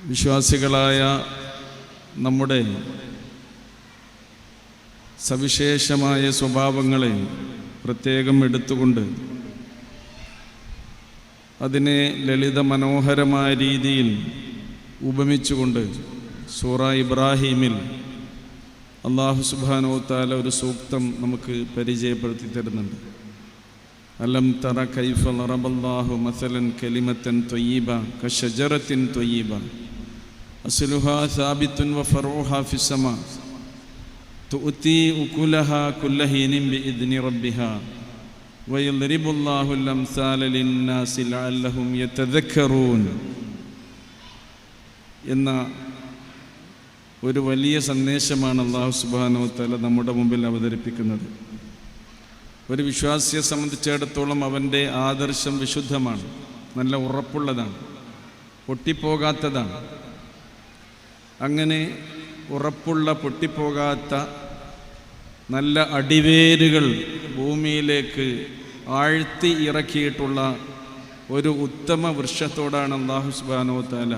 വിശ്വാസികളായ നമ്മുടെ സവിശേഷമായ സ്വഭാവങ്ങളെ പ്രത്യേകം എടുത്തുകൊണ്ട് അതിനെ ലളിത മനോഹരമായ രീതിയിൽ ഉപമിച്ചുകൊണ്ട് സൂറ ഇബ്രാഹീമിൽ അല്ലാഹു സുബ്ഹാനഹു വ തആല ഒരു സൂക്തം നമുക്ക് പരിചയപ്പെടുത്തി തരുന്നുണ്ട്. അലം തറ കൈഫ ലറബല്ലാഹു മസലൻ കലിമത്തൻ ത്വയ്യിബ കശജറത്തിൻ ത്വയ്യിബ അസ്ലുഹാ സാബിത്തുൻ വഫറൂഹാ ഫിസ്സമാ തുഅതി ഉകുലഹാ കുല്ലഹീനിൻ ബിഇദ്നി റബ്ബിഹാ വയദ്രിബുല്ലാഹുൽ അംസാല ലിന്നാസി ലഅല്ലഹും യതദക്കറൂൻ എന്ന ഒരു വലിയ സന്ദേശമാണ് അല്ലാഹു സുബ്ഹാനഹു വ തആല നമ്മുടെ മുമ്പിൽ അവതരിപ്പിക്കുന്നത്. ഒരു വിശ്വാസിയെ സംബന്ധിച്ചിടത്തോളം അവൻ്റെ ആദർശം വിശുദ്ധമാണ്, നല്ല ഉറപ്പുള്ളതാണ്, പൊട്ടിപ്പോകാത്തതാണ്. അങ്ങനെ ഉറപ്പുള്ള പൊട്ടിപ്പോകാത്ത നല്ല അടിവേരുകൾ ഭൂമിയിലേക്ക് ആഴ്ത്തി ഇറക്കിയിട്ടുള്ള ഒരു ഉത്തമ വൃക്ഷത്തോടാണ് അല്ലാഹു സുബ്ഹാനഹു വ തആല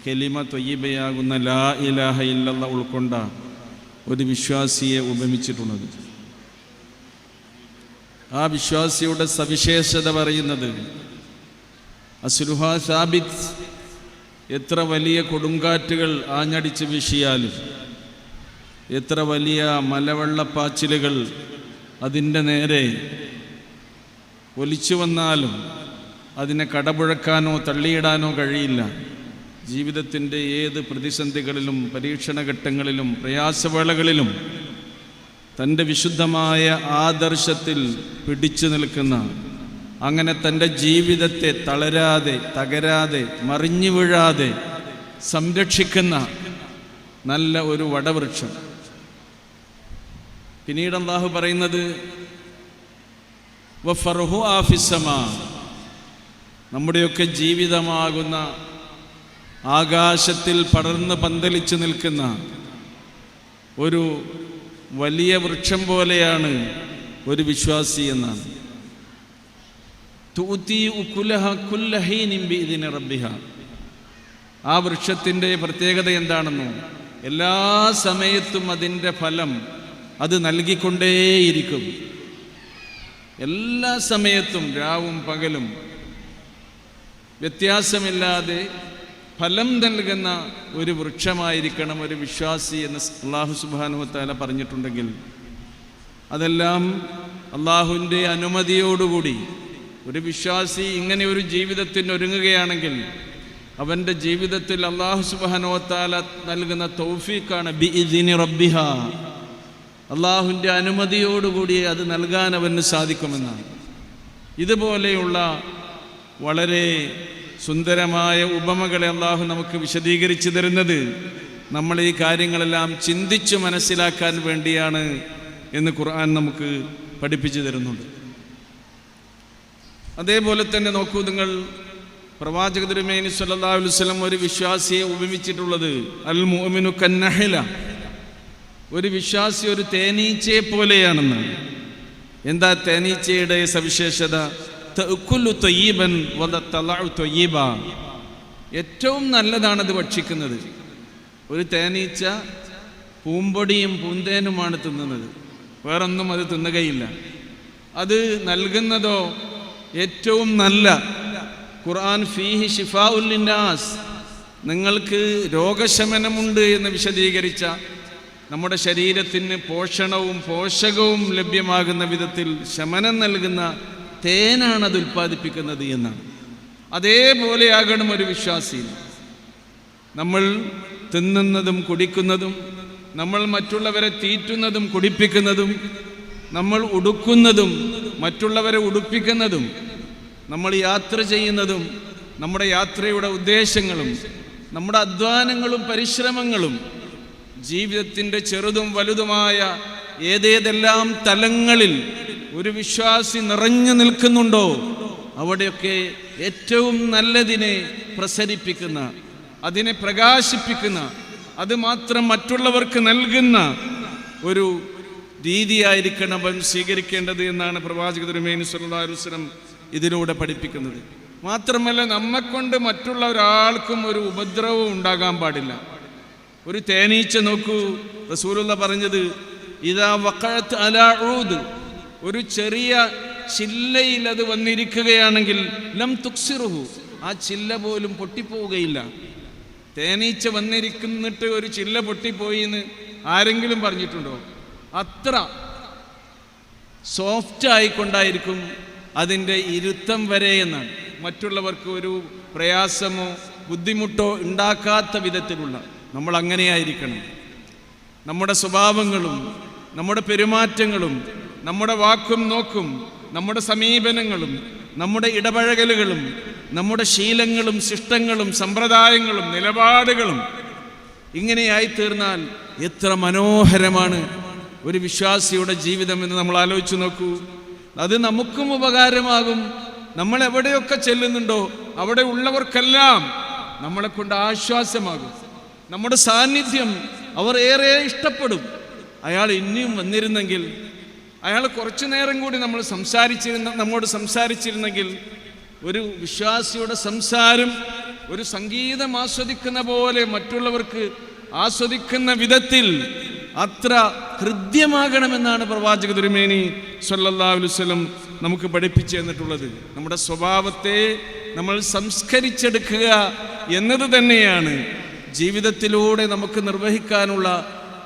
കലിമ ത്വയ്യിബയാകുന്ന ലാ ഇലാഹ ഇല്ലല്ലാഹ് ഉൾക്കൊണ്ട ഒരു വിശ്വാസിയെ ഉപമിച്ചിട്ടുള്ളത്. ആ വിശ്വാസിയുടെ സവിശേഷത പറയുന്നത് അസ്ലുഹാ സാബിത്ത്, എത്ര വലിയ കൊടുങ്കാറ്റുകൾ ആഞ്ഞടിച്ച് വീശിയാലും, എത്ര വലിയ മലവെള്ളപ്പാച്ചിലുകൾ അതിൻ്റെ നേരെ ഒലിച്ചു വന്നാലും അതിനെ കടപുഴക്കാനോ തള്ളിയിടാനോ കഴിയില്ല. ജീവിതത്തിൻ്റെ ഏത് പ്രതിസന്ധികളിലും പരീക്ഷണഘട്ടങ്ങളിലും പ്രയാസവേളകളിലും തൻ്റെ വിശുദ്ധമായ ആദർശത്തിൽ പിടിച്ചു നിൽക്കുന്ന, അങ്ങനെ തൻ്റെ ജീവിതത്തെ തളരാതെ തകരാതെ മറിഞ്ഞു വീഴാതെ സംരക്ഷിക്കുന്ന നല്ല ഒരു വടവൃക്ഷം. പിന്നീട് അല്ലാഹു പറയുന്നത് വഫർഹു ആഫിസ്സമാ, നമ്മുടെയൊക്കെ ജീവിതമാകുന്ന ആകാശത്തിൽ പടർന്ന് പന്തലിച്ച് നിൽക്കുന്ന ഒരു വലിയ വൃക്ഷം പോലെയാണ് ഒരു വിശ്വാസി എന്നാണ്. തുഅതി ഉകുലഹ കുല്ലഹീനിൻ ബിഇദ്നി റബ്ബിഹ, ആ വൃക്ഷത്തിൻ്റെ പ്രത്യേകത എന്താണെന്നോ, എല്ലാ സമയത്തും അതിൻ്റെ ഫലം അത് നൽകിക്കൊണ്ടേയിരിക്കും. എല്ലാ സമയത്തും രാവും പകലും വ്യത്യാസമില്ലാതെ ഫലം നൽകുന്ന ഒരു വൃക്ഷമായിരിക്കണം ഒരു വിശ്വാസി എന്ന് അല്ലാഹു സുബ്ഹാനഹു വ തആല പറഞ്ഞിട്ടുണ്ടെങ്കിൽ, അതെല്ലാം അല്ലാഹുവിൻ്റെ അനുമതിയോടുകൂടി ഒരു വിശ്വാസി ഇങ്ങനെ ഒരു ജീവിതത്തിന് ഒരുങ്ങുകയാണെങ്കിൽ അവൻ്റെ ജീവിതത്തിൽ അല്ലാഹു സുബ്ഹാനഹു വ തആല നൽകുന്ന തൗഫീഖാണ് ബിഇദ്നി റബ്ബിഹ, അല്ലാഹുവിൻ്റെ അനുമതിയോടുകൂടി അത് നൽകാൻ അവന് സാധിക്കുമെന്നാണ്. ഇതുപോലെയുള്ള വളരെ സുന്ദരമായ ഉപമകളെ അല്ലാഹു നമുക്ക് വിശദീകരിച്ചു തരുന്നത് നമ്മൾ ഈ കാര്യങ്ങളെല്ലാം ചിന്തിച്ച് മനസ്സിലാക്കാൻ വേണ്ടിയാണ് എന്ന് ഖുർആൻ നമുക്ക് പഠിപ്പിച്ചു തരുന്നുണ്ട്. അതേപോലെ തന്നെ നോക്കൂ നിങ്ങൾ, പ്രവാചക തിരുമേനി സ്വല്ലല്ലാഹു അലൈഹി വസല്ലം ഒരു വിശ്വാസിയെ ഉപമിച്ചിട്ടുള്ളത് അൽ മുഅ്മിനു കന്നഹല, ഒരു വിശ്വാസി ഒരു തേനീച്ചയെ പോലെയാണെന്ന്. എന്താ തേനീച്ചയുടെ സവിശേഷത? തഅക്കുലു ത്വയ്യിബൻ വതതലഉ ത്വയ്യിബ, ഏറ്റവും നല്ലതാണത് ഭക്ഷിക്കുന്നത്. ഒരു തേനീച്ച പൂമ്പൊടിയും പൂന്തേനുമാണ് തിന്നുന്നത്, വേറൊന്നും അത് തിന്നുകയില്ല. അത് നൽകുന്നതോ ഏറ്റവും നല്ല, ഖുർആൻ ഫീഹി ശിഫാഉൽ ലിന്നാസ്, നിങ്ങൾക്ക് രോഗശമനമുണ്ട് എന്ന് വിശദീകരിച്ച, നമ്മുടെ ശരീരത്തിന് പോഷണവും പോഷകവും ലഭ്യമാകുന്ന വിധത്തിൽ ശമനം നൽകുന്ന തേനാണ് അത് ഉൽപ്പാദിപ്പിക്കുന്നത് എന്നാണ്. അതേപോലെയാകണം ഒരു വിശ്വാസി. നമ്മൾ തിന്നുന്നതും കുടിക്കുന്നതും, നമ്മൾ മറ്റുള്ളവരെ തീറ്റുന്നതും കുടിപ്പിക്കുന്നതും, നമ്മൾ ഉടുക്കുന്നതും മറ്റുള്ളവരെ ഉടുപ്പിക്കുന്നതും, നമ്മൾ യാത്ര ചെയ്യുന്നതും, നമ്മുടെ യാത്രയുടെ ഉദ്ദേശങ്ങളും, നമ്മുടെ അധ്വാനങ്ങളും പരിശ്രമങ്ങളും, ജീവിതത്തിൻ്റെ ചെറുതും വലുതുമായ ഏതേതെല്ലാം തലങ്ങളിൽ ഒരു വിശ്വാസി നിറഞ്ഞു നിൽക്കുന്നുണ്ടോ അവിടെയൊക്കെ ഏറ്റവും നല്ലതിനെ പ്രസരിപ്പിക്കുന്ന, അതിനെ പ്രകാശിപ്പിക്കുന്ന, അത് മാത്രം മറ്റുള്ളവർക്ക് നൽകുന്ന ഒരു രീതിയായിരിക്കണം അവൻ സ്വീകരിക്കേണ്ടത് എന്നാണ് പ്രവാചക തിരുമേനി സ്വല്ലല്ലാഹു അലൈഹി വസല്ലം ഇതിലൂടെ പഠിപ്പിക്കുന്നത്. മാത്രമല്ല നമ്മെക്കൊണ്ട് മറ്റുള്ള ഒരാൾക്കും ഒരു ഉപദ്രവവും ഉണ്ടാകാൻ പാടില്ല. ഒരു തേനീച്ച നോക്കൂ, റസൂലുള്ള പറഞ്ഞത് ഇദാ വഖഅത് അലാ ഊദ്, ഒരു ചെറിയ ചില്ലയിൽ അത് വന്നിരിക്കുകയാണെങ്കിൽ ലം തുക്സിറുഹു, ആ ചില്ല പോലും പൊട്ടിപ്പോവുകയില്ല. തേനീച്ച വന്നിരിക്കുന്നിട്ട് ഒരു ചില്ല പൊട്ടിപ്പോയി എന്ന് ആരെങ്കിലും പറഞ്ഞിട്ടുണ്ടോ? അത്ര സോഫ്റ്റ് ആയിക്കൊണ്ടായിരിക്കും അതിൻ്റെ ഇരുത്തം വരെ എന്നാണ്. മറ്റുള്ളവർക്ക് ഒരു പ്രയാസമോ ബുദ്ധിമുട്ടോ ഉണ്ടാക്കാത്ത വിധത്തിലുള്ള നമ്മൾ അങ്ങനെയായിരിക്കണം. നമ്മുടെ സ്വഭാവങ്ങളും നമ്മുടെ പെരുമാറ്റങ്ങളും നമ്മുടെ വാക്കും നോക്കും നമ്മുടെ സമീപനങ്ങളും നമ്മുടെ ഇടപഴകലുകളും നമ്മുടെ ശീലങ്ങളും ശിഷ്ടങ്ങളും സമ്പ്രദായങ്ങളും നിലപാടുകളും ഇങ്ങനെയായി തീർന്നാൽ എത്ര മനോഹരമാണ് ഒരു വിശ്വാസിയുടെ ജീവിതം എന്ന് നമ്മൾ ആലോചിച്ച് നോക്കൂ. അത് നമുക്കും ഉപകാരമാകും. നമ്മൾ എവിടെയൊക്കെ ചെല്ലുന്നുണ്ടോ അവിടെ ഉള്ളവർക്കെല്ലാം നമ്മളെ കൊണ്ട് ആശ്വാസമാകും. നമ്മുടെ സാന്നിധ്യം അവർ ഏറെ ഇഷ്ടപ്പെടും. അയാൾ ഇനിയും വന്നിരുന്നെങ്കിൽ, അയാൾ കുറച്ചു നേരം കൂടി നമ്മോട് സംസാരിച്ചിരുന്നെങ്കിൽ. ഒരു വിശ്വാസിയുടെ സംസാരം ഒരു സംഗീതം ആസ്വദിക്കുന്ന പോലെ മറ്റുള്ളവർക്ക് ആസ്വദിക്കുന്ന വിധത്തിൽ അത്ര ഹൃദ്യമാകണമെന്നാണ് പ്രവാചക തിരുമേനി സ്വല്ലല്ലാഹു അലൈഹി വസല്ലം നമുക്ക് പഠിപ്പിച്ചു തന്നിട്ടുള്ളത്. നമ്മുടെ സ്വഭാവത്തെ നമ്മൾ സംസ്കരിച്ചെടുക്കുക എന്നത് തന്നെയാണ് ജീവിതത്തിലൂടെ നമുക്ക് നിർവഹിക്കാനുള്ള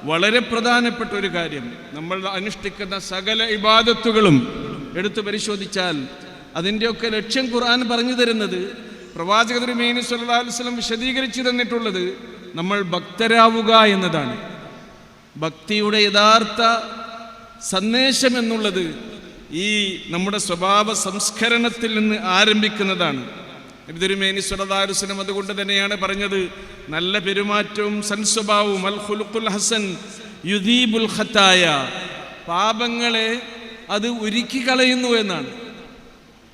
വളരെ പ്രധാനപ്പെട്ട ഒരു കാര്യം. നമ്മൾ അനുഷ്ഠിക്കുന്ന സകല ഇബാദത്തുകളും എടുത്തു പരിശോധിച്ചാൽ അതിൻ്റെയൊക്കെ ലക്ഷ്യം ഖുർആൻ പറഞ്ഞു തരുന്നത്, പ്രവാചക തിരുമേനി സ്വല്ലല്ലാഹു അലൈഹി വസല്ലം വിശദീകരിച്ചു തന്നിട്ടുള്ളത് നമ്മൾ ഭക്തരാവുക എന്നതാണ്. ഭക്തിയുടെ യഥാർത്ഥ സന്ദേശം എന്നുള്ളത് ഈ നമ്മുടെ സ്വഭാവ സംസ്കരണത്തിൽ നിന്ന് ആരംഭിക്കുന്നതാണ്. നബി തിരുമേനി സ്വല്ലല്ലാഹു അലൈഹി വസല്ലം അതുകൊണ്ട് തന്നെയാണ് പറഞ്ഞത്, നല്ല പെരുമാറ്റവും സൽസ്വഭാവവും അൽ ഖുലുഖുൽ ഹസൻ യുദീബുൽ ഖതായ, പാപങ്ങളെ അത് ഉരുക്കി കളയുന്നു എന്നാണ്.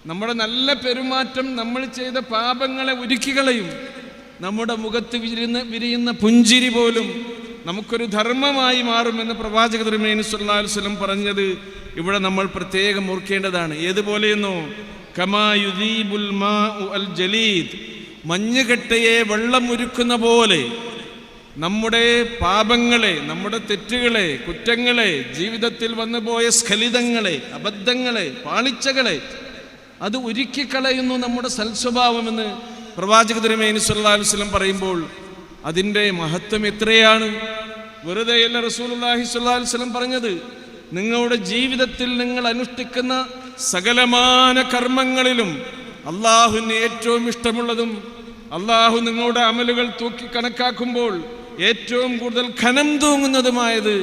നമ്മുടെ നല്ല പെരുമാറ്റം നമ്മൾ ചെയ്ത പാപങ്ങളെ ഉരുക്കി കളയും. നമ്മുടെ മുഖത്ത് വിരിയുന്ന പുഞ്ചിരി പോലും നമുക്കൊരു ധർമ്മമായി മാറുമെന്ന് പ്രവാചക തിരുമേനി സ്വല്ലല്ലാഹു അലൈഹി വസല്ലം പറഞ്ഞത് ഇവിടെ നമ്മൾ പ്രത്യേകം ഓർക്കേണ്ടതാണ്. ഏതുപോലെയെന്നോ, കമാ യുദീബുൽ മാഉ അൽ ജലീദ്, മഞ്ഞുകട്ടയെ വെള്ളം ഉരുക്കുന്ന പോലെ നമ്മുടെ പാപങ്ങളെ, നമ്മുടെ തെറ്റുകളെ, കുറ്റങ്ങളെ, ജീവിതത്തിൽ വന്നുപോയ സ്ഖലിതങ്ങളെ, അബദ്ധങ്ങളെ, പാളിച്ചകളെ അത് ഉരുക്കിക്കളയുന്നു നമ്മുടെ സൽസ്വഭാവമെന്ന് പ്രവാചക തിരുമേനി സ്വല്ലല്ലാഹു അലൈഹി വസല്ലം പറയുമ്പോൾ അതിൻ്റെ മഹത്വം എത്രയാണ്! വെറുതെയല്ല റസൂലുള്ളാഹി സ്വല്ലല്ലാഹു അലൈഹി വസല്ലം പറഞ്ഞത്. നിങ്ങളുടെ ജീവിതത്തിൽ നിങ്ങൾ അനുഷ്ഠിക്കുന്ന സകലമാന കർമ്മങ്ങളിലും അള്ളാഹുവിന് ഏറ്റവും ഇഷ്ടമുള്ളതും അള്ളാഹു നിങ്ങളുടെ അമലുകൾ തൂക്കി കണക്കാക്കുമ്പോൾ ഏറ്റവും കൂടുതൽ ഖനം തൂങ്ങുന്നതുമായത്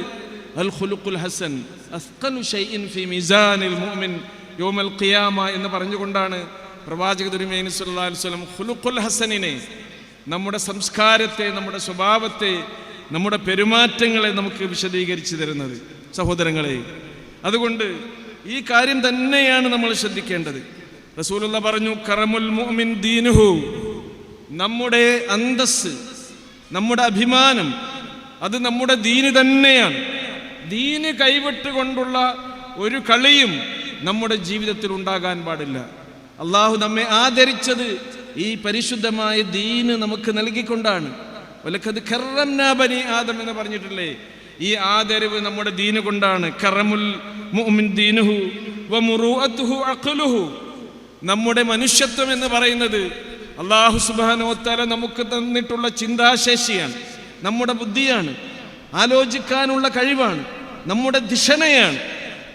അൽ ഖുലുഖുൽ ഹസൻ അസ്ഖലു ഷൈഇൻ ഫി മീസാനിൽ മുഅ്മിൻ യൗമൽ ഖിയാമ എന്ന് പറഞ്ഞുകൊണ്ടാണ് പ്രവാചക തിരുമേനി സ്വല്ലല്ലാഹു അലൈഹി വസല്ലം ഖുലുഖുൽ ഹസനിനെ, നമ്മുടെ സംസ്കാരത്തെ, നമ്മുടെ സ്വഭാവത്തെ, നമ്മുടെ പെരുമാറ്റങ്ങളെ നമുക്ക് വിശദീകരിച്ചു തരുന്നത്. സഹോദരങ്ങളെ, അതുകൊണ്ട് ഈ കാര്യം തന്നെയാണ് നമ്മൾ ശ്രദ്ധിക്കേണ്ടത്. റസൂലുള്ളാഹി പറഞ്ഞു, കറമുൽ മുഅ്മിൻ ദീനുഹു, നമ്മുടെ അന്തസ്സ്, നമ്മുടെ അഭിമാനം അത് നമ്മുടെ ദീന് തന്നെയാണ്. ദീന് കൈവിട്ടുകൊണ്ടുള്ള ഒരു കളിയും നമ്മുടെ ജീവിതത്തിൽ ഉണ്ടാകാൻ പാടില്ല. അള്ളാഹു നമ്മെ ആദരിച്ചത് ഈ പരിശുദ്ധമായ ദീന് നമുക്ക് നൽകിക്കൊണ്ടാണ്. വലഖദ് കറംനാ ബനി ആദം എന്ന് പറഞ്ഞിട്ടില്ലേ? ഈ ആദരവ് നമ്മുടെ ദീന് കൊണ്ടാണ്. കറമുൽ മുഅ്മിൻ ദീനുഹു വമുറൂഅത്തുഹു അഖ്ലുഹു, നമ്മുടെ മനുഷ്യത്വം എന്ന് പറയുന്നത് അല്ലാഹു സുബ്ഹാനഹു വ തആല നമുക്ക് തന്നിട്ടുള്ള ചിന്താശേഷിയാണ്, നമ്മുടെ ബുദ്ധിയാണ്, ആലോചിക്കാനുള്ള കഴിവാണ്, നമ്മുടെ ദിശനയാണ്.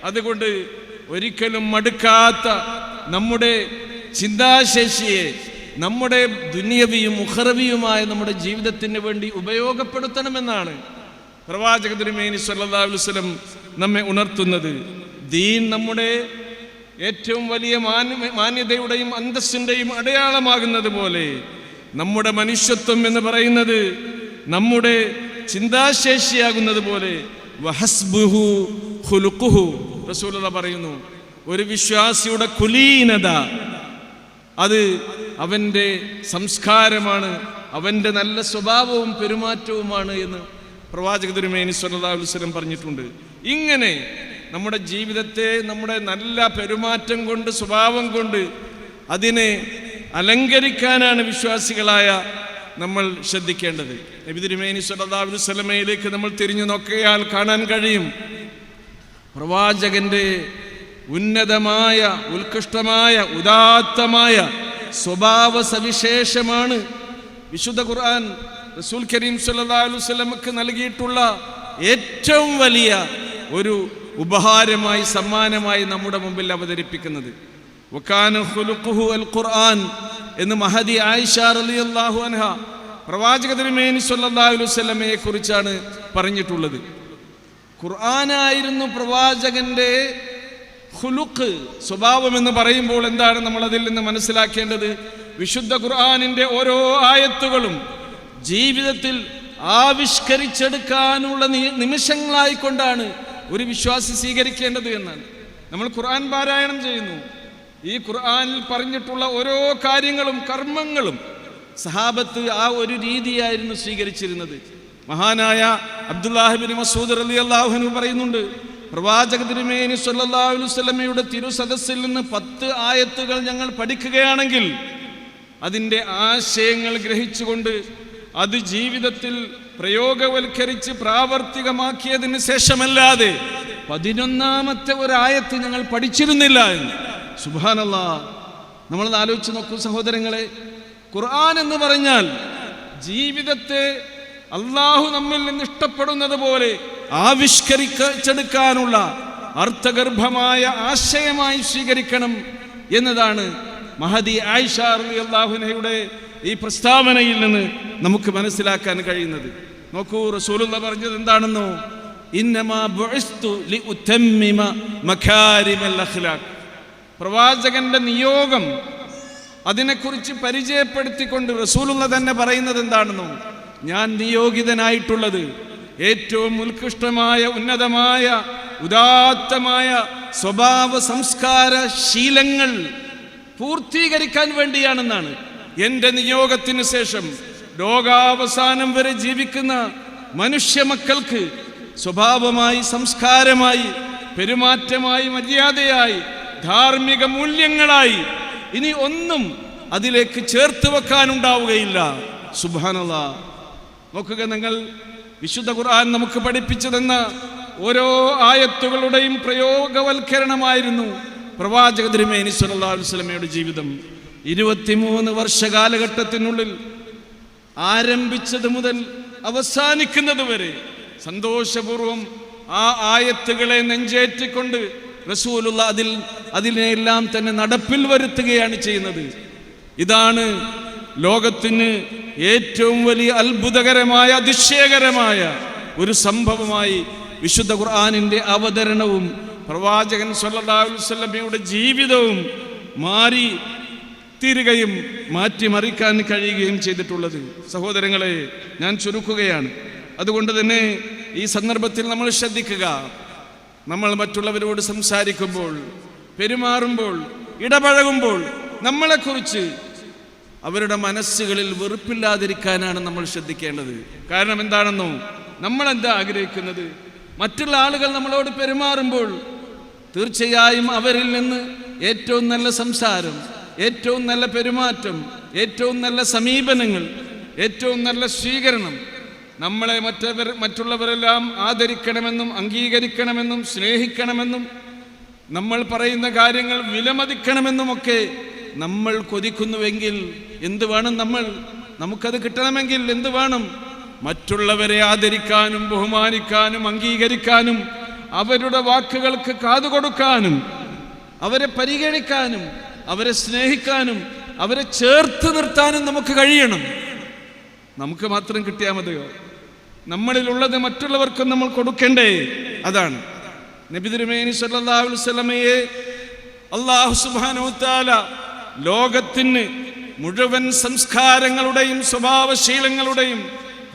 അതുകൊണ്ട് ഒരിക്കലും മടുക്കാത്ത നമ്മുടെ ചിന്താശേഷിയെ നമ്മുടെ ദുനിയവിയും ഉഖറവിയുമായ നമ്മുടെ ജീവിതത്തിന് വേണ്ടി ഉപയോഗപ്പെടുത്തണമെന്നാണ് പ്രവാചക തിരുമേനി സ്വല്ലല്ലാഹു അലൈഹി വസല്ലം നമ്മെ ഉണർത്തുന്നത്. ദീൻ നമ്മുടെ ഏറ്റവും വലിയ മാന്യതയുടെയും അന്തസ്സിൻ്റെയും അടയാളമാകുന്നത് പോലെ നമ്മുടെ മനുഷ്യത്വം എന്ന് പറയുന്നത് നമ്മുടെ ചിന്താശേഷിയാകുന്നത് പോലെ വഹസ്ബുഹു ഖുലുഖുഹു, റസൂലുള്ളാഹി പറയുന്നു, ഒരു വിശ്വാസിയുടെ കുലീനത അത് അവൻ്റെ സംസ്കാരമാണ്, അവൻ്റെ നല്ല സ്വഭാവവും പെരുമാറ്റവുമാണ് എന്ന് പ്രവാചക തിരുമേനി സ്വല്ലല്ലാഹു അലൈഹി വസല്ലം പറഞ്ഞിട്ടുണ്ട്. ഇങ്ങനെ നമ്മുടെ ജീവിതത്തെ നമ്മുടെ നല്ല പെരുമാറ്റം കൊണ്ട്, സ്വഭാവം കൊണ്ട് അതിനെ അലങ്കരിക്കാനാണ് വിശ്വാസികളായ നമ്മൾ ശ്രദ്ധിക്കേണ്ടത്. നബി തിരുമേനി സ്വല്ലല്ലാഹു അലൈഹി വസല്ലമയിലേക്ക് നമ്മൾ തിരിഞ്ഞു നോക്കിയാൽ കാണാൻ കഴിയും, പ്രവാചകന്റെ ഉന്നതമായ, ഉത്കൃഷ്ടമായ, ഉദാത്തമായ സ്വഭാവ സവിശേഷമാണ് വിശുദ്ധ ഖുർആൻ റസൂൽ കരീം സ്വല്ലല്ലാഹു അലൈഹി വസല്ലമക്ക് നൽകിയിട്ടുള്ള ഏറ്റവും വലിയ ഒരു ഉപഹാരമായി, സമ്മാനമായി നമ്മുടെ മുമ്പിൽ അവതരിപ്പിക്കുന്നത്. വകാന ഖുലുഖുഹു അൽ ഖുർആൻ എന്ന് മഹദി ആയിഷ റളിയല്ലാഹു അൻഹ പ്രവാചക തിരുമേനി സ്വല്ലല്ലാഹു അലൈഹി വസല്ലമയെ കുറിച്ചാണ് പറഞ്ഞിട്ടുള്ളത്. ഖുർആനായിരുന്നു പ്രവാചകന്റെ ഖുലുഖ്, സ്വഭാവം എന്ന് പറയുമ്പോൾ എന്താണ് നമ്മൾ അതിൽ നിന്ന് മനസ്സിലാക്കേണ്ടത്? വിശുദ്ധ ഖുർആനിന്റെ ഓരോ ആയത്തുകളും ജീവിതത്തിൽ ആവിഷ്കരിച്ചെടുക്കാനുള്ള നിമിഷങ്ങളായിക്കൊണ്ടാണ് ഒരു വിശ്വാസി സ്വീകരിക്കേണ്ടത് എന്നാണ്. നമ്മൾ ഖുർആൻ പാരായണം ചെയ്യുന്നു, ഈ ഖുർആനിൽ പറഞ്ഞിട്ടുള്ള ഓരോ കാര്യങ്ങളും കർമ്മങ്ങളും സഹാബത്ത് ആ ഒരു രീതിയായിരുന്നു സ്വീകരിച്ചിരുന്നത്. മഹാനായ അബ്ദുല്ലാഹി ഇബ്നു മസ്ഊദ് റളിയല്ലാഹു അൻഹു പറയുന്നുണ്ട്, പ്രവാചക തിരുമേനി സ്വല്ലല്ലാഹു അലൈഹി വസല്ലമയുടെ തിരുസദസ്സിൽ നിന്ന് 10 ആയത്തുകൾ ഞങ്ങൾ പഠിക്കുകയാണെങ്കിൽ അതിൻ്റെ ആശയങ്ങൾ ഗ്രഹിച്ചുകൊണ്ട് അത് ജീവിതത്തിൽ പ്രയോഗവൽക്കരിച്ച് പ്രാവർത്തികമാക്കിയതിന് ശേഷമല്ലാതെ 11ാമത്തെ ഒരായത്ത് ഞങ്ങൾ പഠിച്ചിരുന്നില്ല എന്ന്. സുബ്ഹാനല്ലാഹ്, നമ്മളത് ആലോചിച്ച് നോക്കൂ സഹോദരങ്ങളെ. ഖുർആൻ എന്ന് പറഞ്ഞാൽ ജീവിതത്തെ അള്ളാഹു നമ്മിൽ നിന്ന് ഇഷ്ടപ്പെടുന്നത് പോലെ ആവിഷ്കരിച്ചെടുക്കാനുള്ള അർത്ഥഗർഭമായ ആശയമായി സ്വീകരിക്കണം എന്നതാണ് മഹദി ആയിഷ റളിയല്ലാഹു അൻഹയുടെ ഈ പ്രസ്താവനയിൽ നിന്ന് നമുക്ക് മനസ്സിലാക്കാൻ കഴിയുന്നത്. നോക്കൂ, റസൂലുള്ളാഹി പറഞ്ഞത് എന്താണെന്നോ, ഇന്നമാ ബുഇസ്തു ലിഉതമ്മിമ മകാരിമൽ അഖ്ലാഖ്. പ്രവാചകന്റെ നിയോഗം, അതിനെക്കുറിച്ച് പരിചയപ്പെടുത്തിക്കൊണ്ട് റസൂലുള്ളാഹി തന്നെ പറയുന്നത് എന്താണെന്നോ, ഞാൻ നിയോഗിതനായിട്ടുള്ളത് ഏറ്റവും ഉത്കൃഷ്ടമായ, ഉന്നതമായ, ഉദാത്തമായ സ്വഭാവ സംസ്കാര ശീലങ്ങൾ പൂർത്തീകരിക്കാൻ വേണ്ടിയാണെന്നാണ്. എൻ്റെ നിയോഗത്തിന് ശേഷം ലോകാവസാനം വരെ ജീവിക്കുന്ന മനുഷ്യ മക്കൾക്ക് സ്വഭാവമായി, സംസ്കാരമായി, പെരുമാറ്റമായി, മര്യാദയായി, ധാർമ്മിക മൂല്യങ്ങളായി ഇനി ഒന്നും അതിലേക്ക് ചേർത്ത് വെക്കാനുണ്ടാവുകയില്ല. സുബ്ഹാനല്ലാഹ്, നോക്കുക നിങ്ങൾ, വിശുദ്ധ ഖുർആൻ നമുക്ക് പഠിപ്പിച്ചു തന്ന ഓരോ ആയത്തുകളുടെയും പ്രയോഗവൽക്കരണമായിരുന്നു പ്രവാചക തിരുമേനി സ്വല്ലല്ലാഹു അലൈഹി വസല്ലമയുടെ ജീവിതം. 23 വർഷ കാലഘട്ടത്തിനുള്ളിൽ ആരംഭിച്ചത് മുതൽ അവസാനിക്കുന്നത് വരെ സന്തോഷപൂർവം ആ ആയത്തുകളെ നെഞ്ചേറ്റിക്കൊണ്ട് റസൂലുള്ളാഹി അതിനെല്ലാം തന്നെ നടപ്പിൽ വരുത്തുകയാണ് ചെയ്യുന്നത്. ഇതാണ് ലോകത്തിന് ഏറ്റവും വലിയ അത്ഭുതകരമായ, അതിശയകരമായ ഒരു സംഭവമായി വിശുദ്ധ ഖുർആനിന്റെ അവതരണവും പ്രവാചകൻ സ്വല്ലല്ലാഹു അലൈഹി വസല്ലമയുടെ ജീവിതവും മാറി തീരുകയും മാറ്റിമറിക്കാൻ കഴിയുകയും ചെയ്തിട്ടുള്ളത്. സഹോദരങ്ങളെ, ഞാൻ ചുരുക്കുകയാണ്. അതുകൊണ്ട് തന്നെ ഈ സന്ദർഭത്തിൽ നമ്മൾ ശ്രദ്ധിക്കുക, നമ്മൾ മറ്റുള്ളവരോട് സംസാരിക്കുമ്പോൾ, പെരുമാറുമ്പോൾ, ഇടപഴകുമ്പോൾ നമ്മളെക്കുറിച്ച് അവരുടെ മനസ്സുകളിൽ വെറുപ്പില്ലാതിരിക്കാനാണ് നമ്മൾ ശ്രദ്ധിക്കേണ്ടത്. കാരണം എന്താണെന്നോ, നമ്മളെന്താ ആഗ്രഹിക്കുന്നത്? മറ്റുള്ള ആളുകൾ നമ്മളോട് പെരുമാറുമ്പോൾ തീർച്ചയായും അവരിൽ നിന്ന് ഏറ്റവും നല്ല സംസാരം, ഏറ്റവും നല്ല പെരുമാറ്റം, ഏറ്റവും നല്ല സമീപനങ്ങൾ, ഏറ്റവും നല്ല സ്വീകരണം, നമ്മളെ മറ്റുള്ളവരെല്ലാം ആദരിക്കണമെന്നും അംഗീകരിക്കണമെന്നും സ്നേഹിക്കണമെന്നും നമ്മൾ പറയുന്ന കാര്യങ്ങൾ വിലമതിക്കണമെന്നുമൊക്കെ നമ്മൾ കൊതിക്കുന്നുവെങ്കിൽ എന്ത് വേണം? നമുക്കത് കിട്ടണമെങ്കിൽ എന്ത് വേണം? മറ്റുള്ളവരെ ആദരിക്കാനും ബഹുമാനിക്കാനും അംഗീകരിക്കാനും അവരുടെ വാക്കുകൾക്ക് കാതുകൊടുക്കാനും അവരെ പരിഗണിക്കാനും അവരെ സ്നേഹിക്കാനും അവരെ ചേർത്ത് നിർത്താനും നമുക്ക് കഴിയണം. നമുക്ക് മാത്രം കിട്ടിയാൽ മതിയോ? നമ്മളിലുള്ളത് മറ്റുള്ളവർക്കും നമ്മൾ കൊടുക്കണ്ടേ? അതാണ് നബി തിരുമേനി സ്വല്ലല്ലാഹു അലൈഹി വസല്ലമയെ അല്ലാഹു സുബ്ഹാനഹു വ തആല ലോകത്തിന് മുഴുവൻ സംസ്കാരങ്ങളുടെയും സ്വഭാവശീലങ്ങളുടെയും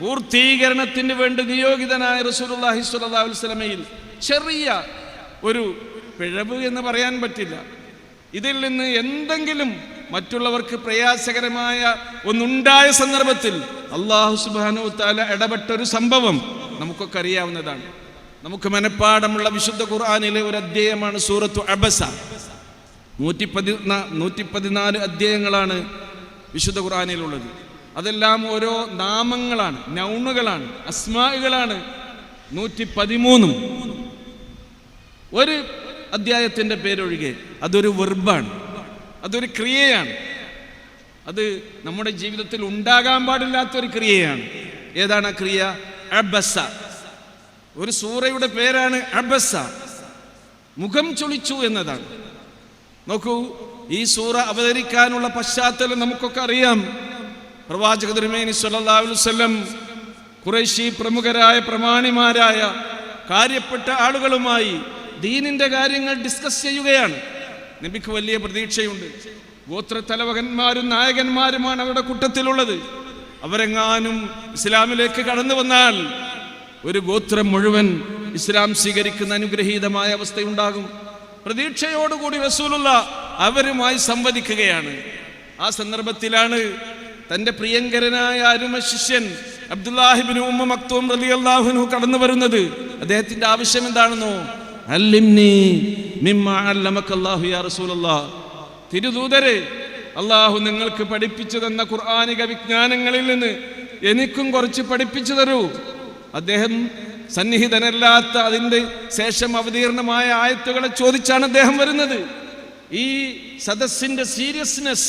പൂർത്തീകരണത്തിന് വേണ്ടി നിയോഗിതനായ റസൂലുള്ളാഹി സ്വല്ലല്ലാഹു അലൈഹി വസല്ലമയിൽ ചെറിയ ഒരു പിഴവ് എന്ന് പറയാൻ പറ്റില്ല. ഇതിൽ നിന്ന് എന്തെങ്കിലും മറ്റുള്ളവർക്ക് പ്രയാസകരമായ ഒന്നുണ്ടായ സന്ദർഭത്തിൽ അല്ലാഹു സുബ്ഹാനഹു വ തആല ഇടപെട്ടൊരു സംഭവം നമുക്കൊക്കെ അറിയാവുന്നതാണ്. നമുക്ക് മനഃപ്പാഠമുള്ള വിശുദ്ധ ഖുർആനിലെ ഒരു അധ്യായമാണ് സൂറത്തു അബസ. 114 അധ്യായങ്ങളാണ് വിശുദ്ധ ഖുർആനിലുള്ളത്. അതെല്ലാം ഓരോ നാമങ്ങളാണ്, നൗണുകളാണ്, അസ്മാകളാണ്. 113 ഒരു അധ്യായത്തിൻ്റെ പേരൊഴികെ അതൊരു വെർബാണ്, അതൊരു ക്രിയയാണ്. അത് നമ്മുടെ ജീവിതത്തിൽ ഉണ്ടാകാൻ പാടില്ലാത്തൊരു ക്രിയയാണ്. ഏതാണ് ആ ക്രിയ? അബസ. ഒരു സൂറയുടെ പേരാണ് അബസ, മുഖം ചുളിച്ചു എന്നതാണ്. നോക്കൂ, ഈ സൂറ അവതരിക്കാനുള്ള പശ്ചാത്തലം നമുക്കൊക്കെ അറിയാം. പ്രവാചക തിരുമേനി സ്വല്ലല്ലാഹു അലൈഹി വസല്ലം ഖുറൈശി പ്രമുഖരായ പ്രമാണിമാരായ കാര്യപ്പെട്ട ആളുകളുമായി ദീനിന്റെ കാര്യങ്ങൾ ഡിസ്കസ് ചെയ്യുകയാണ്. നബിക്ക് വലിയ പ്രതീക്ഷയുണ്ട്. ഗോത്ര തലവകന്മാരും നായകന്മാരുമാണ് അവരുടെ കൂട്ടത്തിലുള്ളത്. അവരെങ്ങാനും ഇസ്ലാമിലേക്ക് കടന്നു വന്നാൽ ഒരു ഗോത്രം മുഴുവൻ ഇസ്ലാം സ്വീകരിക്കുന്ന അനുഗ്രഹീതമായ അവസ്ഥയുണ്ടാകും. പ്രതീക്ഷയോടുകൂടി റസൂലുള്ള അവരുമായി സംവദിക്കുകയാണ്. ആ സന്ദർഭത്തിലാണ് തൻ്റെ പ്രിയങ്കരനായ അരുമ ശിഷ്യൻ അബ്ദുല്ലാഹിബ്നു ഉമ്മ മക്തൂം റളിയല്ലാഹു അൻഹു കടന്നു വരുന്നത്. അദ്ദേഹത്തിന്റെ ആവശ്യം എന്താണെന്നോ? അല്ലിംനി മിമ്മാ അല്ലമക്കല്ലാഹു യാ റസൂലല്ലാഹ്, തിരുദൂതരെ, അള്ളാഹു നിങ്ങൾക്ക് പഠിപ്പിച്ചു തന്ന ഖുർആനിക വിജ്ഞാനങ്ങളിൽ നിന്ന് എനിക്കും കുറച്ച് പഠിപ്പിച്ചു തരൂ. അദ്ദേഹം സന്നിഹിതനല്ലാത്ത അതിൻ്റെ ശേഷം അവതീർണമായ ആയത്തുകളെ ചോദിച്ചാണ് അദ്ദേഹം വരുന്നത്. ഈ സദസ്സിന്റെ സീരിയസ്നെസ്,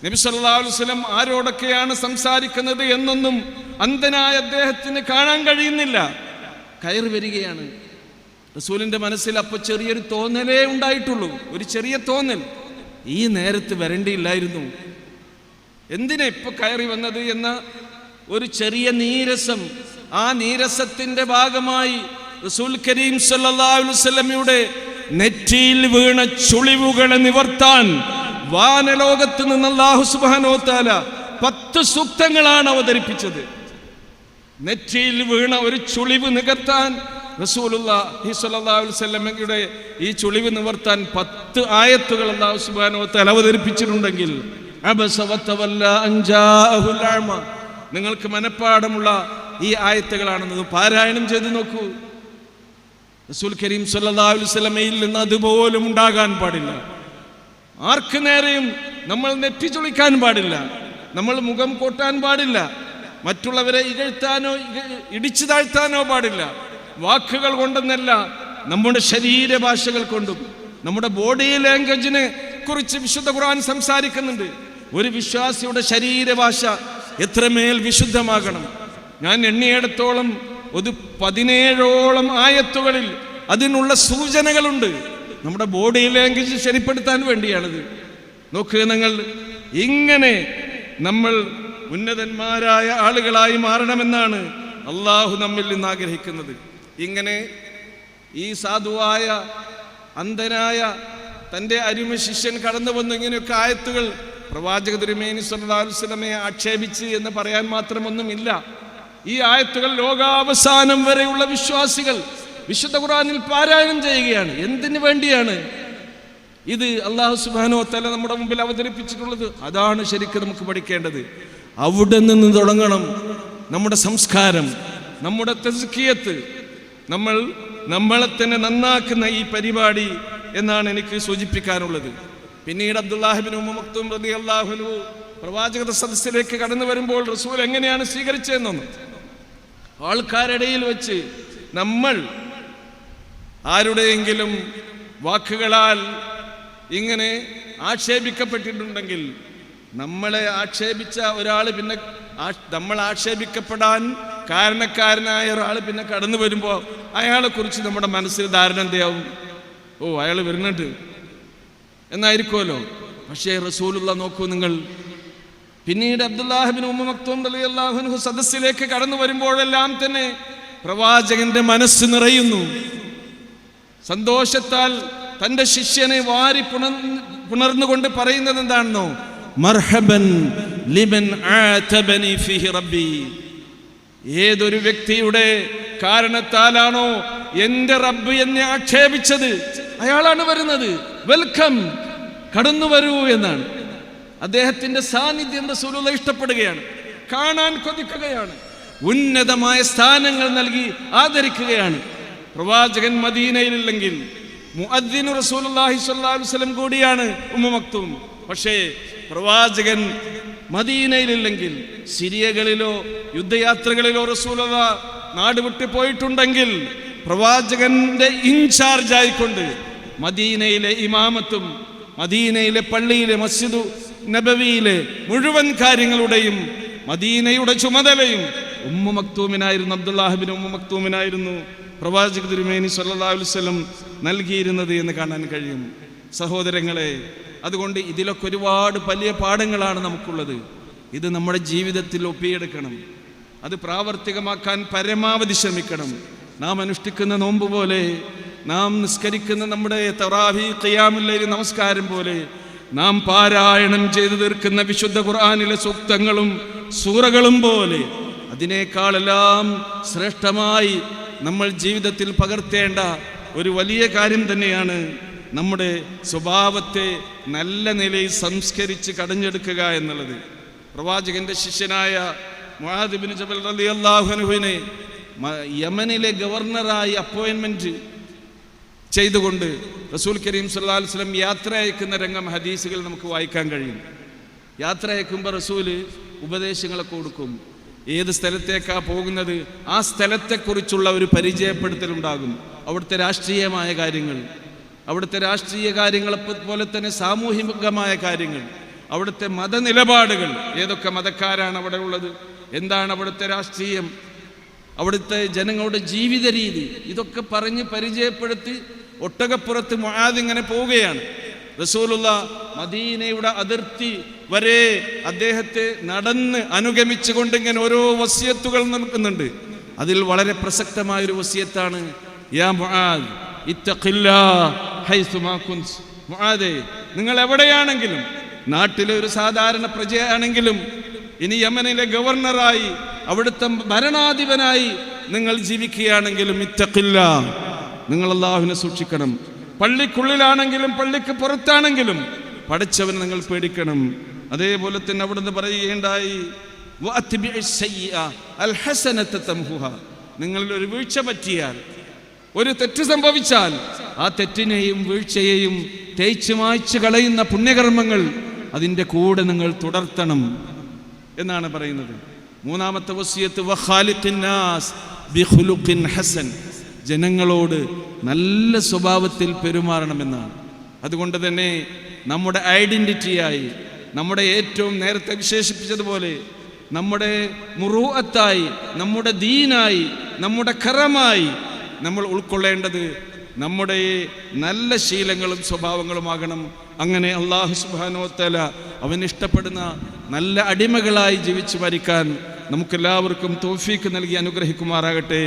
നബി സല്ലല്ലാഹു അലൈഹി വസല്ലം ആരോടൊക്കെയാണ് സംസാരിക്കുന്നത് എന്നൊന്നും അന്ധനായ അദ്ദേഹത്തിന് കാണാൻ കഴിയുന്നില്ല. കയറി വരികയാണ്. റസൂലിന്റെ മനസ്സിൽ അപ്പോൾ ചെറിയൊരു തോന്നലേ ഉണ്ടായിട്ടുള്ളൂ, ഒരു ചെറിയ തോന്നൽ. ഈ നേരത്ത് വരേണ്ടിയില്ലായിരുന്നു, എന്തിനാ ഇപ്പൊ കയറി വന്നത് എന്ന ഒരു ചെറിയ നീരസം. ആ നീരസത്തിന്റെ ഭാഗമായി റസൂൽ കരീം സല്ലല്ലാഹു അലൈഹി വസല്ലമയുടെ നെറ്റിയിൽ വീണ ചുളിവുകളെ നിവർത്താൻ വാനലോകത്ത് നിന്ന് അല്ലാഹു സുബ്ഹാനഹു വ തആല 10 സൂക്തങ്ങളാണ് അവതരിപ്പിച്ചത്. നെറ്റിയിൽ വീണ ഒരു ചുളിവ് നികത്താൻ റസൂലുള്ളാഹി സ്വല്ലല്ലാഹു അലൈഹി വസല്ലമയുടെ ഈ ചുളിവ് നിവർത്താൻ 10 ആയത്തുകൾ അല്ലാഹു സുബ്ഹാനഹു വ തആല അവതരിപ്പിച്ചിട്ടുണ്ടെങ്കിൽ അബസ വതവല്ല അൻ ജാഅഹുൽ അഅമ, നിങ്ങൾക്ക് മനപ്പാടമുള്ള ഈ ആയത്തുകളാണെന്ന് പാരായണം ചെയ്ത് നോക്കൂ. റസൂൽ കരീം സല്ലല്ലാഹു അലൈഹി വസല്ലമയിൽ നിന്ന് അതുപോലും ഉണ്ടാകാൻ പാടില്ല. ആർക്ക് നേരെയും നമ്മൾ നെറ്റി ചുളിക്കാൻ പാടില്ല, നമ്മൾ മുഖം കോട്ടാൻ പാടില്ല, മറ്റുള്ളവരെ ഇകഴ്ത്താനോ ഇടിച്ചു താഴ്ത്താനോ പാടില്ല. വാക്കുകൾ കൊണ്ടെന്നല്ല, നമ്മുടെ ശരീരഭാഷകൾ കൊണ്ടും നമ്മുടെ ബോഡി ലാംഗ്വേജിനെ കുറിച്ച് വിശുദ്ധ ഖുർആൻ സംസാരിക്കുന്നുണ്ട്. ഒരു വിശ്വാസിയുടെ ശരീരഭാഷ എത്രമേൽ വിശുദ്ധമാകണം. ഞാൻ എണ്ണിയിടത്തോളം ഒരു 17ഓളം ആയത്തുകളിൽ അതിനുള്ള സൂചനകളുണ്ട്. നമ്മുടെ ബോഡി ലാംഗ്വേജ് ശരിപ്പെടുത്താൻ വേണ്ടിയാണിത്. നോക്കുക നിങ്ങൾ, ഇങ്ങനെ നമ്മൾ ഉന്നതന്മാരായ ആളുകളായി മാറണമെന്നാണ് അള്ളാഹു നമ്മിൽ നിന്ന് ആഗ്രഹിക്കുന്നത്. ഇങ്ങനെ ഈ സാധുവായ അന്ധനായ തൻ്റെ അരുമ ശിഷ്യൻ കടന്നു വന്നു ഇങ്ങനെയൊക്കെ ആയത്തുകൾ പ്രവാചക തിരുമേനി സ്വല്ലല്ലാഹു അലൈഹി വസല്ലമയെ ആക്ഷേപിച്ച് എന്ന് പറയാൻ മാത്രമൊന്നുമില്ല. ഈ ആയത്തുകൾ ലോകാവസാനം വരെയുള്ള വിശ്വാസികൾ വിശുദ്ധ ഖുർആനിൽ പാരായണം ചെയ്യുകയാണ്. എന്തിനു വേണ്ടിയാണ് ഇത് അല്ലാഹു സുബ്ഹാനഹു വ തആല നമ്മുടെ മുമ്പിൽ അവതരിപ്പിച്ചിട്ടുള്ളത്? അതാണ് ശരിക്കും നമുക്ക് പഠിക്കേണ്ടത്. അവിടെ നിന്ന് തുടങ്ങണം നമ്മുടെ സംസ്കാരം, നമ്മുടെ തസ്കിയത്ത്, നമ്മളെ തന്നെ നന്നാക്കുന്ന ഈ പരിപാടി എന്നാണ് എനിക്ക് സൂചിപ്പിക്കാനുള്ളത്. പിന്നീട് അബ്ദുല്ലാഹിബ്നു ഉമ്മ മക്തൂം റളിയല്ലാഹു അൻഹു പ്രവാചക സദസ്സിലേക്ക് കടന്നു വരുമ്പോൾ റസൂൽ എങ്ങനെയാണ് സ്വീകരിച്ചതെന്നൊന്ന്, ആൾക്കാരിടയിൽ വെച്ച് നമ്മൾ ആരുടെയെങ്കിലും വാക്കുകളാൽ ഇങ്ങനെ ആക്ഷേപിക്കപ്പെട്ടിട്ടുണ്ടെങ്കിൽ, നമ്മളെ ആക്ഷേപിച്ച ഒരാൾ പിന്നെ നമ്മൾ ആക്ഷേപിക്കപ്പെടാൻ കാരണക്കാരനായ ഒരാൾ പിന്നെ കടന്നു വരുമ്പോൾ അയാളെ കുറിച്ച് നമ്മുടെ മനസ്സിൽ ധാരണ എന്താവും? ഓ, അയാൾ വരുന്നുണ്ട് എന്നായിരിക്കുമല്ലോ. പക്ഷേ റസൂലുള്ള നോക്കൂ നിങ്ങൾ, പിന്നീട് അബ്ദുല്ലാഹിബ്നു ഉമ്മ മക്തൂം റളിയല്ലാഹു അൻഹു സദസ്സിലേക്ക് കടന്നു വരുമ്പോഴെല്ലാം തന്നെ പ്രവാചകന്റെ മനസ്സ് നിറയുന്നു. സന്തോഷത്താൽ തൻ്റെ ശിഷ്യനെ വാരി പുണർന്നുകൊണ്ട് പറയുന്നത് എന്താണെന്നോ? മർഹബൻ ലിമൻ ആതബനി ഫീഹി റബ്ബി. ഏതൊരു വ്യക്തിയുടെ കാരണത്താലാണോ എൻ്റെ റബ്ബ് എന്നെ ആക്ഷേപിച്ചത്, അയാളാണ് വരുന്നത്. വെൽക്കം, കടന്നു വരൂ എന്നാണ്. അദ്ദേഹത്തിന്റെ സാന്നിധ്യം റസൂലുള്ളാഹി ഇഷ്ടപ്പെടുകയാണ്, കാണാൻ കൊതിക്കുകയാണ്, ഉന്നതമായ സ്ഥാനങ്ങൾ നൽകി ആദരിക്കുകയാണ്. പ്രവാചകൻ മദീനയിലില്ലെങ്കിൽ മുഅദ്ദിനു റസൂലുള്ളാഹി സ്വല്ലല്ലാഹു അലൈഹി വസല്ലം കൂടിയാണ് ഉമ്മ മക്തൂം. പക്ഷേ പ്രവാചകൻ മദീനയിലില്ലെങ്കിൽ സിരിയകളിലോ യുദ്ധയാത്രകളിലോ റസൂലുള്ളാഹ് നാട് വിട്ടു പോയിട്ടുണ്ടെങ്കിൽ പ്രവാചകന്റെ ഇൻചാർജായിക്കൊണ്ട് മദീനയിലെ ഇമാമത്തും മദീനയിലെ പള്ളിയിലെ മസ്ജിദു നബവിയിലെ മുഴുവൻ കാര്യങ്ങളുടെയും മദീനയുടെ ചുമതലയും ഉമ്മു മക്തൂമിനായിരുന്നു, അബ്ദുല്ലാഹിബ്നു ഉമ്മു മക്തൂമിനായിരുന്നു പ്രവാചക തിരുമേനി സല്ലല്ലാഹു അലൈഹി വസല്ലം നൽകിയിരുന്നത് എന്ന് കാണാൻ കഴിയും. സഹോദരങ്ങളെ, അതുകൊണ്ട് ഇതിലൊക്കെ ഒരുപാട് വലിയ പാഠങ്ങളാണ് നമുക്കുള്ളത്. ഇത് നമ്മുടെ ജീവിതത്തിൽ ഒപ്പിയെടുക്കണം, അത് പ്രാവർത്തികമാക്കാൻ പരമാവധി ശ്രമിക്കണം. നാം അനുഷ്ഠിക്കുന്ന നോമ്പ് പോലെ, നാം നിസ്കരിക്കുന്ന നമ്മുടെ തറാവീഹ് ഖിയാമുൽ ലൈൽ നമസ്കാരം പോലെ, നാം പാരായണം ചെയ്തു തീർക്കുന്ന വിശുദ്ധ ഖുർആനിലെ സൂക്തങ്ങളും സൂറകളും പോലെ അതിനേക്കാളെല്ലാം ശ്രേഷ്ഠമായി നമ്മൾ ജീവിതത്തിൽ പകർത്തേണ്ട ഒരു വലിയ കാര്യം തന്നെയാണ് നമ്മുടെ സ്വഭാവത്തെ നല്ല നിലയിൽ സംസ്കരിച്ച് കടഞ്ഞെടുക്കുക എന്നുള്ളത്. പ്രവാചകന്റെ ശിഷ്യനായ മുആദ് ഇബ്നു ജബൽ റളിയല്ലാഹു അൻഹുവിനെ യമനിലെ ഗവർണറായി അപ്പോയിൻമെന്റ് ചെയ്തുകൊണ്ട് റസൂൽ കരീം സല്ലല്ലാഹു അലൈഹി വസല്ലം യാത്ര അയക്കുന്ന രംഗം ഹദീസുകൾ നമുക്ക് വായിക്കാൻ കഴിയും. യാത്ര അയക്കുമ്പോൾ റസൂല് ഉപദേശങ്ങളൊക്കെ കൊടുക്കും. ഏത് സ്ഥലത്തേക്കാണ് പോകുന്നത് ആ സ്ഥലത്തെക്കുറിച്ചുള്ള ഒരു പരിചയപ്പെടുത്തലുണ്ടാകും. അവിടുത്തെ രാഷ്ട്രീയമായ കാര്യങ്ങൾ, അവിടുത്തെ രാഷ്ട്രീയ കാര്യങ്ങളെപ്പോലെ തന്നെ സാമൂഹികമായ കാര്യങ്ങൾ, അവിടുത്തെ മതനിലപാടുകൾ, ഏതൊക്കെ മതക്കാരാണ് അവിടെ ഉള്ളത്, എന്താണ് അവിടുത്തെ രാഷ്ട്രീയം, അവിടുത്തെ ജനങ്ങളുടെ ജീവിത രീതി, ഇതൊക്കെ പറഞ്ഞ് പരിചയപ്പെടുത്തി ഒട്ടകപ്പുറത്ത് മുആദ് ഇങ്ങനെ പോവുകയാണ്. റസൂലുള്ളാഹ് മദീനയുടെ അതിർത്തി വരെ അദ്ദേഹത്തെ നടന്ന് അനുഗമിച്ചുകൊണ്ട് ഇങ്ങനെ ഓരോ വസിയത്തുകൾ നൽകുന്നുണ്ട്. അതിൽ വളരെ പ്രസക്തമായൊരു വസിയത്താണ് യാ മുആദ് ഇത്തഖില്ലാഹ് ഹൈസുമാ കുൻത്. മുആദേ, നിങ്ങൾ എവിടെയാണെങ്കിലും, നാട്ടിലെ ഒരു സാധാരണ പ്രജയാണെങ്കിലും, ഇനി യമനിലെ ഗവർണറായി അവിടുത്തെ ഭരണാധിപനായി നിങ്ങൾ ജീവിക്കുകയാണെങ്കിലും ഇത്തഖില്ലാഹ്, നിങ്ങൾ അല്ലാഹുവിനെ സൂക്ഷിക്കണം. പള്ളിക്കുള്ളിലാണെങ്കിലും പള്ളിക്ക് പുറത്താണെങ്കിലും പടച്ചവനെ നിങ്ങൾ പേടിക്കണം. അതേപോലെ തന്നെ അവിടുന്ന് പറയുകയുണ്ടായി നിങ്ങളിൽ ഒരു വീഴ്ച പറ്റിയാൽ, ഒരു തെറ്റ് സംഭവിച്ചാൽ ആ തെറ്റിനെയും വീഴ്ചയെയും തേച്ച് മായ്ച്ച് കളയുന്ന പുണ്യകർമ്മങ്ങൾ അതിൻ്റെ കൂടെ നിങ്ങൾ തുടർത്തണം എന്നാണ് പറയുന്നത്. മൂന്നാമത്തെ വസിയത്ത് വഖാലിഖിന്നാസ് ബിഖുലുഖിൻ ഹസൻ, ജനങ്ങളോട് നല്ല സ്വഭാവത്തിൽ പെരുമാറണമെന്നാണ്. അതുകൊണ്ട് തന്നെ നമ്മുടെ ഐഡന്റിറ്റിയായി, നമ്മുടെ ഏറ്റവും നേരത്തെ വിശേഷിപ്പിച്ചതുപോലെ നമ്മുടെ മുറൂഅത്തായി, നമ്മുടെ ദീനായി, നമ്മുടെ കറമായി നമ്മൾ ഉൾക്കൊള്ളേണ്ടത് നമ്മുടെ നല്ല ശീലങ്ങളും സ്വഭാവങ്ങളുമാകണം. അങ്ങനെ അല്ലാഹു സുബ്ഹാനഹു വ തആല അവൻ ഇഷ്ടപ്പെടുന്ന നല്ല അടിമകളായി ജീവിച്ചു മരിക്കാൻ നമുക്കെല്ലാവർക്കും തൗഫീഖ് നൽകി അനുഗ്രഹിക്കുമാറാകട്ടെ.